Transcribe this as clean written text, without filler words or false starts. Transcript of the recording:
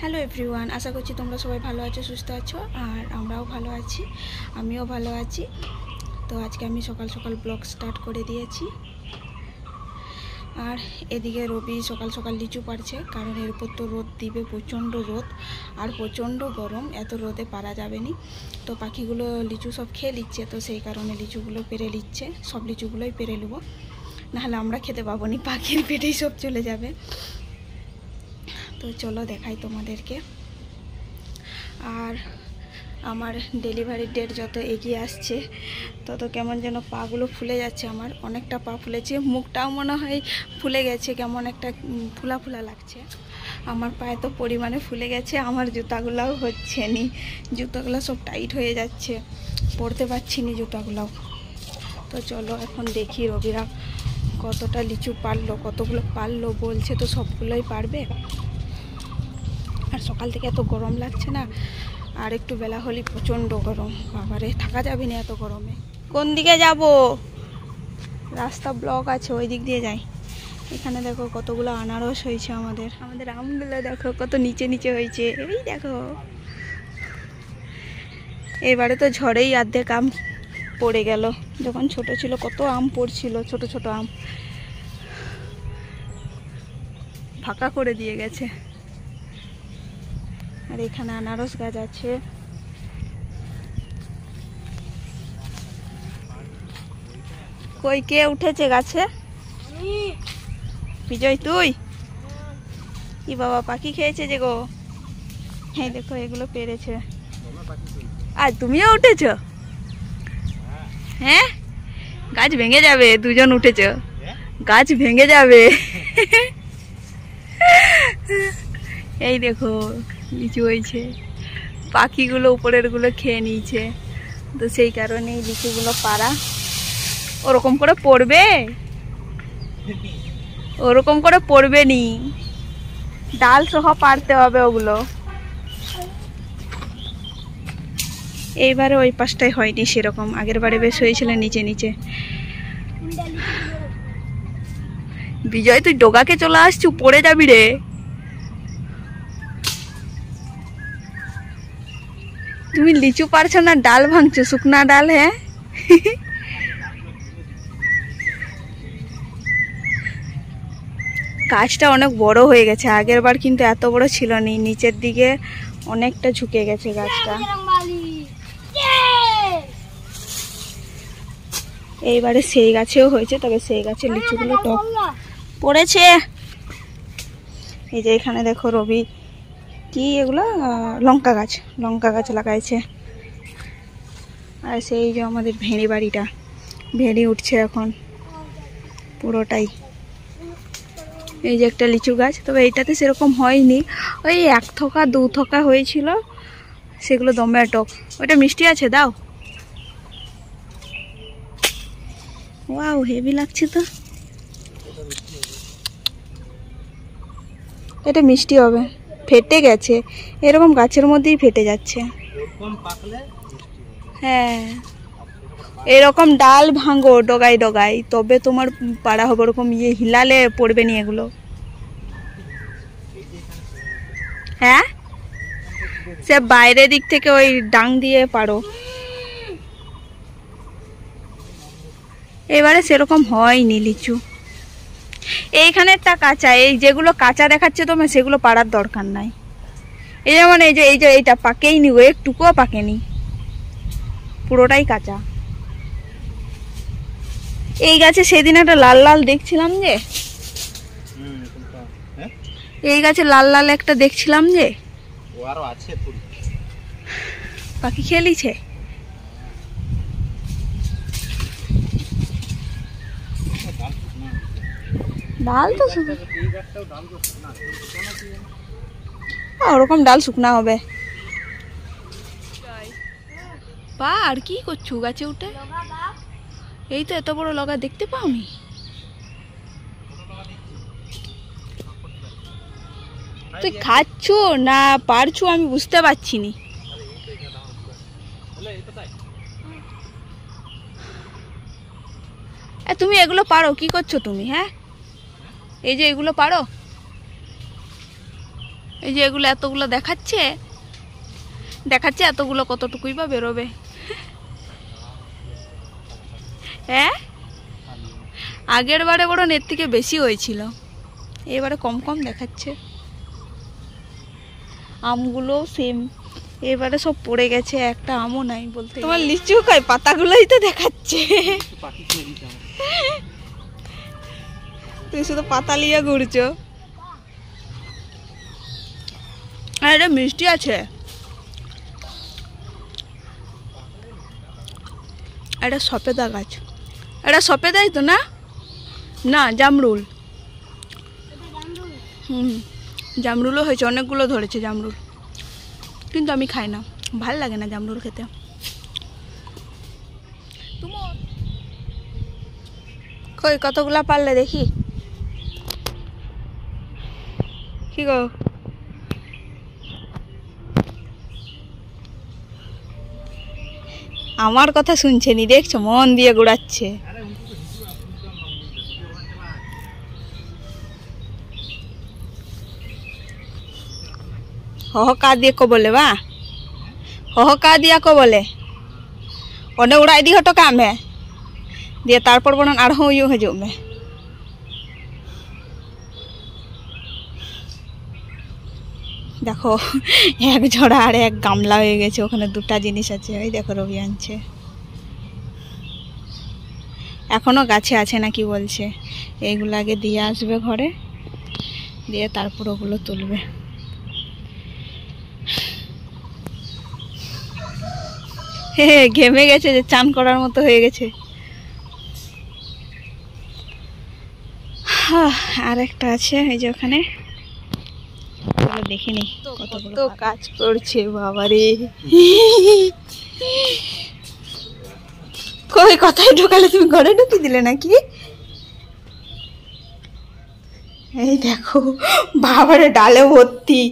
Hello everyone, আশা করছি তোমরা সবাই ভালো আছো, সুস্থ আছো, আর আমরাও ভালো আছি, আমিও ভালো আছি। তো আজকে আমি সকাল সকাল ব্লগ স্টার্ট করে দিয়েছি। আর এদিকে রবি সকাল সকাল লিচু পাড়ছে, কারণ এরপর তো রোদ দিবে, প্রচণ্ড রোদ আর প্রচণ্ড গরম, এত রোদে পারা যাবে না। তো পাখিগুলো লিচু সব খেয়ে নিচ্ছে, তো সেই কারণে লিচুগুলো পেরে নিচ্ছে, সব লিচুগুলোই পেরে নেবো, নাহলে আমরা খেতে পাবো না, পাখির পেটেই সব চলে যাবে। তো চলো দেখাই তোমাদেরকে। আর আমার ডেলিভারির ডেট যত এগিয়ে আসছে তত কেমন যেন পাগুলো ফুলে যাচ্ছে, আমার অনেকটা পা ফুলেছে, মুখটাও মনে হয় ফুলে গেছে, কেমন একটা ফুলা ফুলা লাগছে। আমার পায়ে তো পরিমাণে ফুলে গেছে, আমার জুতাগুলোও হচ্ছে নি, জুতাগুলো সব টাইট হয়ে যাচ্ছে, পরতে পারছি না জুতাগুলোও। তো চলো এখন দেখি রবিরা কতটা লিচু পারলো, কতগুলো পারলো, বলছে তো সবগুলোই পারবে। আর সকাল থেকে এত গরম লাগছে না, আর একটু বেলা হলে প্রচণ্ড গরম, বাবারে থাকা যাবে না এত গরমে। কোন দিকে যাব? রাস্তা ব্লক আছে, ওই দিক দিয়ে যাই। এখানে দেখো কতগুলো আনারস হয়েছে, আমাদের আমগুলো দেখো কত নিচে নিচে হয়েছে, এই দেখো। এবারে তো ঝড়েই অর্ধেক আম পড়ে গেল, যখন ছোট ছিল কত আম পড়ছিল, ছোট ছোট আম ফাঁকা করে দিয়ে গেছে। আর এখানে আনারস গাছ আছে। কই কে উঠেছে গাছে? বিজয় তুই? কি বাবা, পাখি খেয়েছে যে গো। হ্যাঁ দেখো এগুলো পেরেছে। আর তুমিও উঠেছ? হ্যাঁ, গাছ ভেঙে যাবে, দুজন উঠেছ, গাছ ভেঙে যাবে। এই দেখো লিচু হয়েছে, পাখিগুলো উপরের গুলো খেয়ে নিয়েছে, তো সেই কারণেই লিচুগুলো পাড়া। ওরকম করে পড়বে, ওরকম করে পড়বে নি, ডাল সহ পারতে হবে ওগুলো। এইবারে ওই পাশটাই হয়নি সেরকম, আগের বারে বেশ হয়েছিল নিচে নিচে। বিজয় তুই ডোগাকে চলে আসছু, পড়ে যাবি রে। তুমি লিচু পারছো না, ডাল ভাঙছো, শুকনা ডাল। হ্যাঁ গাছটা অনেক বড় হয়ে গেছে, আগের বার কিন্তু এত বড় ছিল না, নিচের দিকে অনেকটা ঝুঁকে গেছে গাছটা। এইবারে সেই গাছেও হয়েছে, তবে সেই গাছের লিচুগুলো টক পড়েছে। এই যে এখানে দেখো রবি কি এগুলো লঙ্কা গাছ লাগাইছে। আর সেই যে আমাদের ভেড়ি বাড়িটা, ভেড়ি উঠছে এখন পুরোটাই। এই যে একটা লিচু গাছ, তবে এইটাতে সেরকম হয়নি, ওই 1 থোকা 2 থোকা হয়েছিল, সেগুলো দমে টক। ওইটা মিষ্টি আছে, দাও। ওয়াও হেভি লাগছে তো, এটা মিষ্টি হবে। ফেটে গেছে, এরকম গাছের মধ্যেই ফেটে যাচ্ছে। হ্যাঁ এরকম ডাল ভাঙো ডগায় ডগায়, তবে তোমার পাড়া হবে, ওরকম হিলালে পড়বে নি এগুলো। হ্যাঁ সে বাইরের দিক থেকে ওই ডাং দিয়ে পারো। এবারে সেরকম হয়নি লিচু, এইখানেরটা কাঁচা, এই যেগুলো কাঁচা দেখাচ্ছে তোমার সেগুলো পাড়ার দরকার নাই। এই যেমন এই যে এইটা পাকেইনি, ও একটুকুও পাকেনি, পুরোটাই কাঁচা। এই গাছে সেদিন একটা লাল লাল দেখছিলাম যে, এই গাছে লাল লাল একটা দেখছিলাম যে, পাখি খেলিছে। ডাল তো ওরকম ডাল শুকনা হবে। পা আর কি করছো গাছে উঠে? এই তো এত বড় লগা দেখতে পাওনি? তুই খাচ্ছ না পারছো আমি বুঝতে পারছি নি। তুমি এগুলো পারো? কি করছো তুমি? হ্যাঁ এই যে এগুলো পারো, এই যে এগুলো এতগুলো দেখাচ্ছে এতগুলো কতটুকুই বা বেরোবে। হ্যাঁ, আগের বারে বড় এর থেকে বেশি হয়েছিল, এবারে কম কম দেখাচ্ছে। আমগুলো সেম, এবারে সব পড়ে গেছে, একটা আমও নাই বলতে। তোমার লিচু কই, পাতাগুলোই তো দেখাচ্ছে। তুই শুধু পাতা লিয়ে ঘুরছো। আর এটা মিষ্টি আছে, এটা সফেদা গাছ, এটা সফেদাই তো না? না, জামরুল। জামরুলও হয়েছে, অনেকগুলো ধরেছে জামরুল, কিন্তু আমি খাই না, ভাল লাগে না জামরুল খেতে। কই কতগুলা পারলে দেখি। কি গো, আমার কথা শুনছে নি, দেখছো মন দিয়ে গুড়াচ্ছে। হহকা দিয়ে কো বলে বা, হহকা দিয়া কো বলে ওনে उड़ा इदी हटो का में दिए तारपर बनन आरहों यू हजूग में। देखो एक झोड़ा और एक गामला हो गए, ओखाने दुटा जिनिस आछे, ओई देखो रवि आनछे, एखोनो गाछे आछे ना कि बोलछे। एइगुलो आगे दिए आसबे घरे, दिए तारपर ओगुलो तुलबे। घेमे गेছে, যে চান করার মতো হয়ে গেছে। আর একটা আছে এই যে ওখানে, দেখিনি কতগুলো কাজ করছে বাবারে। কই কথাই ঢোকালে তুমি ঘরে ঢুকি দিলে নাকি? এই দেখো বাবারে ডালে ভর্তি।